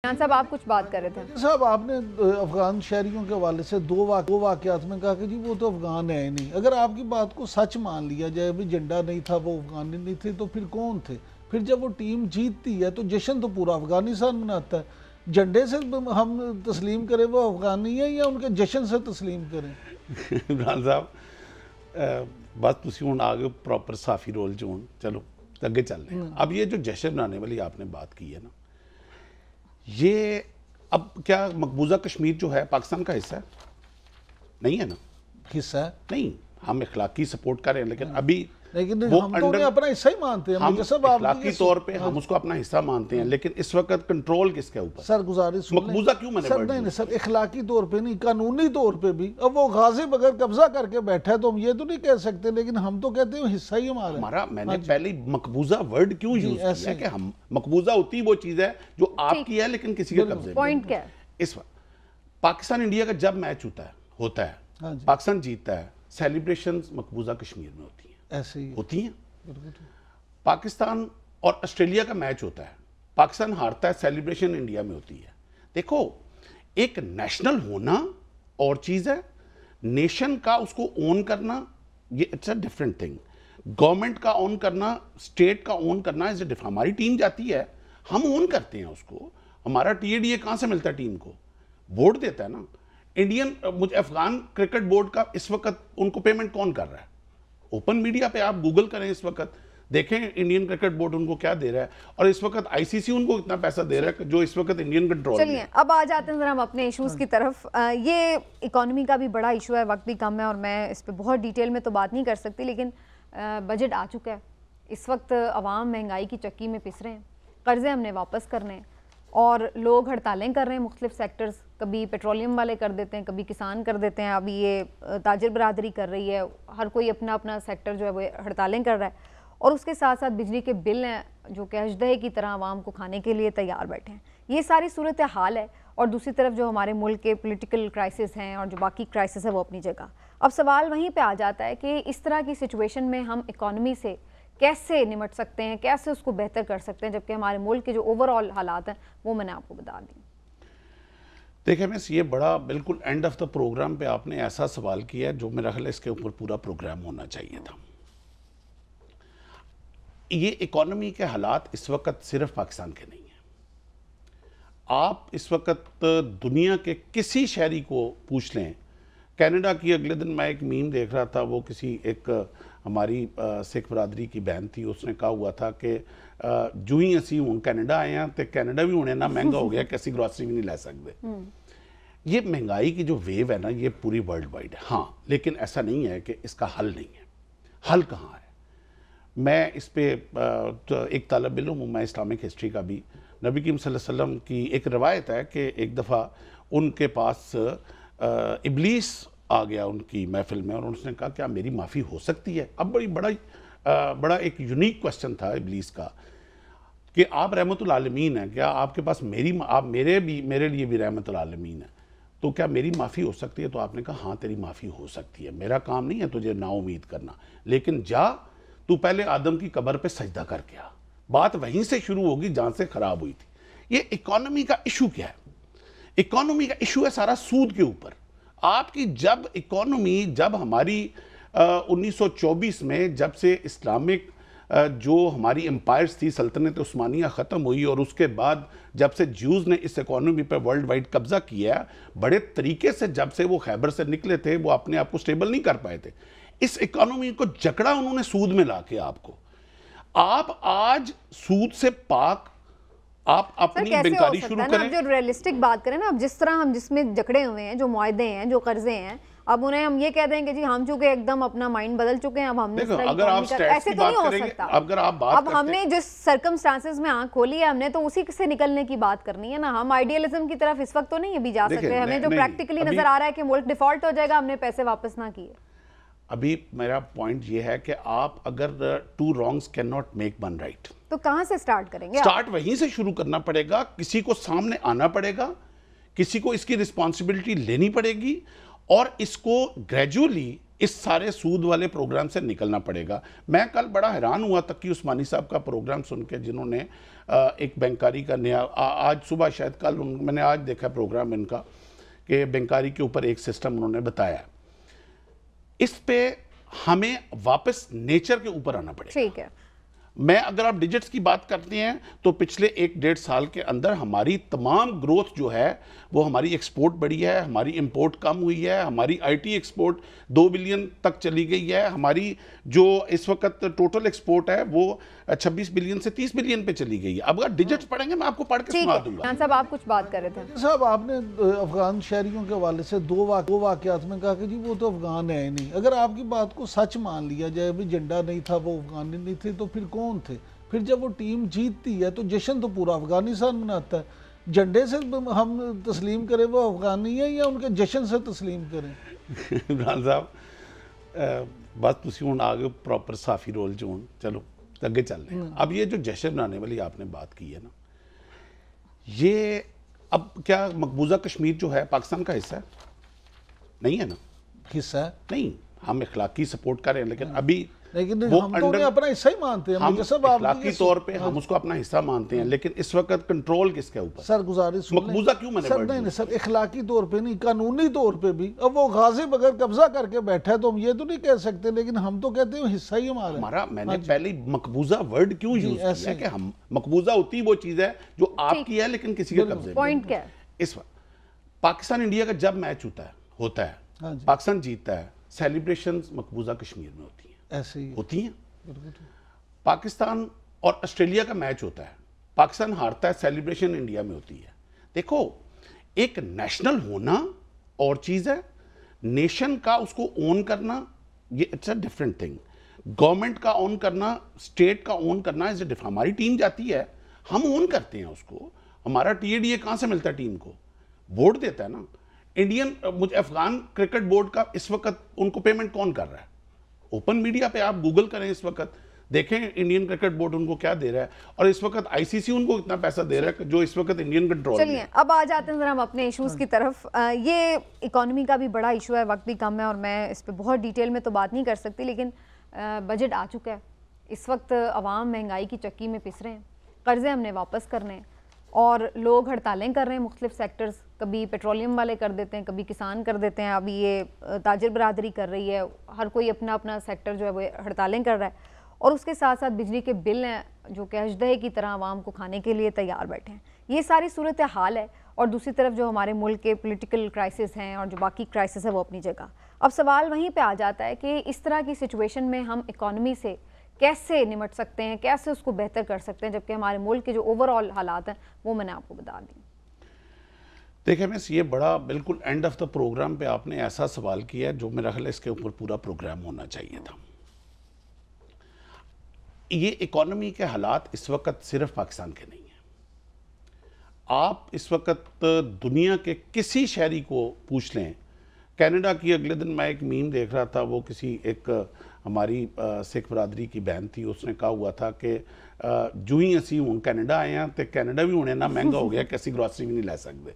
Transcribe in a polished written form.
साहब आप कुछ बात कर रहे थे साहब, आपने अफगान शहरियों के हवाले से दो वाकयात में कहा कि जी वो तो अफगान है ही नहीं। अगर आपकी बात को सच मान लिया जाए, भी झंडा नहीं था, वो अफगानी नहीं थे, तो फिर कौन थे? फिर जब वो टीम जीतती है तो जश्न तो पूरा अफगानिस्तान मनाता है। झंडे से हम तस्लीम करें वो अफगानी है या उनके जश्न से तस्लीम करें? इमरान साहब, बस तुसी हुण आ गए प्रॉपर साफी रोल च। हुण चलो अगे चल रहे हैं। अब ये जो जश्न मनाने वाली आपने बात की है ना, ये अब क्या मकबूजा कश्मीर जो है पाकिस्तान का हिस्सा है? नहीं है ना, हिस्सा है नहीं। हम इखलाकी सपोर्ट कर रहे हैं, लेकिन अभी लेकिन हम तो उन्हें अपना हिस्सा ही मानते हैं। हम इखलाकी तौर पे हम उसको अपना हिस्सा मानते हैं, लेकिन इस वक्त कंट्रोल किसके ऊपर? सर गुजारिश, मकबूजा क्यों मैंने सर नहीं सर, इखलाकी तौर पे नहीं, कानूनी तौर पे भी। अब वो गाजिब अगर कब्जा करके बैठा है तो हम ये तो नहीं कह सकते, लेकिन हम तो कहते हैं हिस्सा ही हमारा। मैंने पहले मकबूजा वर्ड क्यों यूज किया कि हम मकबूजा होती वो चीज है जो आपकी है लेकिन किसी के कब्जे में। पॉइंट क्या है? इस वक्त पाकिस्तान इंडिया का जब मैच होता है पाकिस्तान जीतता है, सेलिब्रेशंस मकबूजा कश्मीर में होती हैं, ऐसे ही होती हैं। पाकिस्तान और ऑस्ट्रेलिया का मैच होता है, पाकिस्तान हारता है, सेलिब्रेशन इंडिया में होती है। देखो, एक नेशनल होना और चीज है, नेशन का उसको ओन करना, ये it's a different thing. Government का ओन करना, स्टेट का ओन करना इज डिफरेंट। हमारी टीम जाती है, हम ओन करते हैं उसको। हमारा टीएडीए कहां से मिलता है टीम को? बोर्ड देता है ना। इंडियन मुझे अफगान क्रिकेट बोर्ड का इस वक्त उनको पेमेंट कौन कर रहा है? ओपन मीडिया पे आप गूगल करें, इस वक्त देखें इंडियन क्रिकेट बोर्ड उनको क्या दे रहा है, और इस वक्त आईसीसी उनको कितना पैसा दे रहा है जो इस वक्त इंडियन कंट्रोल। चलिए अब आ जाते हैं जरा हम अपने इश्यूज की तरफ। ये इकोनॉमी का भी बड़ा इशू है, वक्त भी कम है और मैं इस पे बहुत डिटेल में तो बात नहीं कर सकती, लेकिन बजट आ चुका है। इस वक्त अवाम महंगाई की चक्की में पिस रहे हैं, कर्जे हमने वापस करने हैं और लोग हड़तालें कर रहे हैं मुख्तलिफ सेक्टर्स। कभी पेट्रोलियम वाले कर देते हैं, कभी किसान कर देते हैं, अभी ये ताजिर बरादरी कर रही है। हर कोई अपना अपना सेक्टर जो है वो हड़तालें कर रहा है, और उसके साथ साथ बिजली के बिल हैं जो कि अजदहे की तरह आवाम को खाने के लिए तैयार बैठे हैं। ये सारी सूरत हाल है। और दूसरी तरफ जो हमारे मुल्क के पॉलिटिकल क्राइसिस हैं और जो बाकी क्राइसिस है वो अपनी जगह। अब सवाल वहीं पे आ जाता है कि इस तरह की सिचुएशन में हम इकॉनमी से कैसे निमट सकते हैं, कैसे उसको बेहतर कर सकते हैं, जबकि हमारे मुल्क के जो ओवरऑल हालात हैं वो मैंने आपको बता दी। देखिए मिस, ये बड़ा बिल्कुल एंड ऑफ द प्रोग्राम पे आपने ऐसा सवाल किया जो मेरा ख्याल है इसके ऊपर पूरा प्रोग्राम होना चाहिए था। ये इकोनॉमी के हालात इस वक्त सिर्फ पाकिस्तान के नहीं हैं। आप इस वक्त दुनिया के किसी शहरी को पूछ लें। कनाडा की, अगले दिन मैं एक मीम देख रहा था, वो किसी एक हमारी सिख बरादरी की बहन थी, उसने कहा हुआ था कि जो ही असी हूँ कनाडा आए हैं तो कनाडा भी होने ना महंगा हो गया कि असी ग्रॉसरी भी नहीं लै सकते। ये महंगाई की जो वेव है ना, ये पूरी वर्ल्ड वाइड है। हाँ, लेकिन ऐसा नहीं है कि इसका हल नहीं है। हल कहाँ है? मैं इस पे एक तालिब इल्म हूँ, मैं इस्लामिक हिस्ट्री का भी। नबी करीम सल्लल्लाहु अलैहि वसल्लम की एक रवायत है कि एक दफ़ा उनके पास इब्लीस आ गया उनकी महफिल में, और उसने कहा क्या मेरी माफ़ी हो सकती है? अब बड़ा एक यूनिक क्वेश्चन था इब्लीस का कि आप रहमतुल आलमीन हैं, क्या आपके पास आप मेरे लिए भी रहमतुल आलमीन है, तो क्या मेरी माफ़ी हो सकती है? तो आपने कहा हाँ, तेरी माफ़ी हो सकती है, मेरा काम नहीं है तुझे नाउमीद करना, लेकिन जा तू पहले आदम की कब्र पे सजदा करके आ। बात वहीं से शुरू होगी जहाँ से ख़राब हुई थी। ये इकॉनमी का इशू क्या है? इकॉनमी का इशू है सारा सूद के ऊपर। आपकी जब हमारी 1924 में जब से इस्लामिक जो हमारी एम्पायर्स थी, सल्तनत उस्मानिया ख़त्म हुई, और उसके बाद जब से ज्यूज़ ने इस इकॉनमी पर वर्ल्ड वाइड कब्ज़ा किया, बड़े तरीके से जब से वो खैबर से निकले थे, वो अपने आप को स्टेबल नहीं कर पाए थे। इस इकॉनमी को जकड़ा उन्होंने सूद में ला के आपको। आप आज सूद से पाक आप अपनी बेकारी शुरू करें। आप जो रियलिस्टिक बात करें ना, अब जिस तरह हम जिसमें जकड़े हुए हैं, जो मुआहदे हैं, जो कर्जे हैं, अब उन्हें हम ये कह देंगे जी हम चूंकि एकदम अपना माइंड बदल चुके हैं, अब हमने अगर आप ऐसे तो नहीं हो सकता। अगर आप बात अब हमने जिस सर्कमस्टांसेस में आंख खोली है, हमने तो उसी से निकलने की बात करनी है ना। हम आइडियलिज्म की तरफ इस वक्त तो नहीं अभी जा सकते। हमें जो प्रैक्टिकली नजर आ रहा है कि मुल्क डिफॉल्ट हो जाएगा, हमने पैसे वापस ना किए। अभी मेरा पॉइंट ये है कि आप अगर two wrongs can not make one right, तो कहां से स्टार्ट करेंगे? स्टार्ट वहीं से शुरू करना पड़ेगा। किसी को सामने आना पड़ेगा, किसी को इसकी रिस्पॉन्सिबिलिटी लेनी पड़ेगी, और इसको ग्रेजुअली इस सारे सूद वाले प्रोग्राम से निकलना पड़ेगा। मैं कल बड़ा हैरान हुआ तकी उस्मानी साहब का प्रोग्राम सुन के, जिन्होंने एक बैंकारी का नया आज सुबह शायद कल मैंने आज देखा प्रोग्राम इनका कि बैंकारी के ऊपर एक सिस्टम उन्होंने बताया। इस पे हमें वापस नेचर के ऊपर आना पड़ेगा। ठीक है। मैं अगर आप डिजिट्स की बात करते हैं तो पिछले 1-1.5 साल के अंदर हमारी तमाम ग्रोथ जो है वो हमारी एक्सपोर्ट बढ़ी है, हमारी इंपोर्ट कम हुई है, हमारी आईटी एक्सपोर्ट 2 बिलियन तक चली गई है, हमारी जो इस वक्त टोटल एक्सपोर्ट है वो 26 बिलियन से 30 बिलियन पे चली गई है। अब अगर डिजिट्स पढ़ेंगे मैं आपको पढ़ के सुना दूंगा। खान साहब आप कुछ बात कर रहे थे। साहब आपने अफगान शहरियों के हवाले से दो वाकयात में कहा कि जी वो तो अफगान है ही नहीं। अगर आपकी बात को सच मान लिया जाए, भी झंडा नहीं था, वो अफगानी नहीं थे, तो फिर कौन थे? फिर जब वो टीम जीतती है तो जश्न तो पूरा अफगानिस्तान मनाता है। झंडे से हम तस्लीम करें वो अफगानी है या उनके जश्न से तस्लीम करें? इमरान साहब बस तुसी हुण आ गए प्रॉपर साफी रोल च हुण चलो अगे चल रहे हैं। अब ये जो जश्न मनाने वाली आपने बात की है ना, ये अब क्या मकबूजा कश्मीर जो है पाकिस्तान का हिस्सा है? नहीं है ना, हिस्सा है नहीं। हम इखलाकी सपोर्ट कर रहे हैं, लेकिन अभी लेकिन वो हम तो उन्हें अपना हिस्सा ही मानते हैं। हम मुझे सब इखलाकी तौर पे हम उसको अपना हिस्सा मानते हैं, लेकिन इस वक्त कंट्रोल किसके ऊपर? सर गुजारिश मकबूजा क्यों मैंने सर नहीं सर, इखलाकी तौर पे नहीं, कानूनी तौर पे भी। अब वो गाजिब अगर कब्जा करके बैठा है तो हम ये तो नहीं कह सकते, लेकिन हम तो कहते हैं हिस्सा ही हमारा। मैंने पहले मकबूजा वर्ड क्यों यूज किया कि हम मकबूजा होती वो चीज है जो आपकी है लेकिन किसी के कब्जे में। पॉइंट क्या है? इस वक्त पाकिस्तान इंडिया का जब मैच होता है पाकिस्तान जीतता है, सेलिब्रेशंस मकबूजा कश्मीर में होती हैं, ऐसे ही होती हैं। पाकिस्तान और ऑस्ट्रेलिया का मैच होता है, पाकिस्तान हारता है, सेलिब्रेशन इंडिया में होती है। देखो, एक नेशनल होना और चीज है, नेशन का उसको ओन करना ये it's a different thing. Government का ओन करना, स्टेट का ओन करना इज डिफरेंट। हमारी टीम जाती है, हम ओन करते हैं उसको। हमारा टीएडीए कहां से मिलता है टीम को? बोर्ड देता है ना। इंडियन मुझे अफगान क्रिकेट बोर्ड का इस वक्त उनको पेमेंट कौन कर रहा है? ओपन मीडिया पे आप गूगल करें, इस वक्त देखें इंडियन क्रिकेट बोर्ड उनको क्या दे रहा है, और इस वक्त आईसीसी उनको कितना पैसा दे रहा है जो इस वक्त इंडियन कंट्रोल। चलिए अब आ जाते हैं जरा हम अपने इश्यूज की तरफ। ये इकोनॉमी का भी बड़ा इशू है, वक्त भी कम है और मैं इस पे बहुत डिटेल में तो बात नहीं कर सकती, लेकिन बजट आ चुका है। इस वक्त अवाम महंगाई की चक्की में पिस रहे हैं, कर्जे हमने वापस करने हैं और लोग हड़तालें कर रहे हैं मुख्तलिफ सेक्टर्स। कभी पेट्रोलियम वाले कर देते हैं, कभी किसान कर देते हैं, अभी ये ताजिर बरादरी कर रही है। हर कोई अपना अपना सेक्टर जो है वो हड़तालें कर रहा है, और उसके साथ साथ बिजली के बिल हैं जो कि अजदहे की तरह आवाम को खाने के लिए तैयार बैठे हैं। ये सारी सूरत हाल है। और दूसरी तरफ जो हमारे मुल्क के पॉलिटिकल क्राइसिस हैं और जो बाकी क्राइसिस है वो अपनी जगह। अब सवाल वहीं पे आ जाता है कि इस तरह की सिचुएशन में हम इकॉनमी से कैसे निमट सकते हैं, कैसे उसको बेहतर कर सकते हैं, जबकि हमारे मुल्क के जो ओवरऑल हालात हैं वो मैंने आपको बता दी। देखिए मिस, ये बड़ा बिल्कुल एंड ऑफ द प्रोग्राम पे आपने ऐसा सवाल किया जो मेरा ख्याल है इसके ऊपर पूरा प्रोग्राम होना चाहिए था। ये इकोनॉमी के हालात इस वक्त सिर्फ पाकिस्तान के नहीं हैं। आप इस वक्त दुनिया के किसी शहरी को पूछ लें। कनाडा की, अगले दिन मैं एक मीम देख रहा था, वो किसी एक हमारी सिख बरादरी की बहन थी, उसने कहा हुआ था कि जू ही असी हूँ कनाडा आए हैं तो कनाडा भी होने ना महंगा हो गया कि असी ग्रॉसरी भी नहीं लै सकते।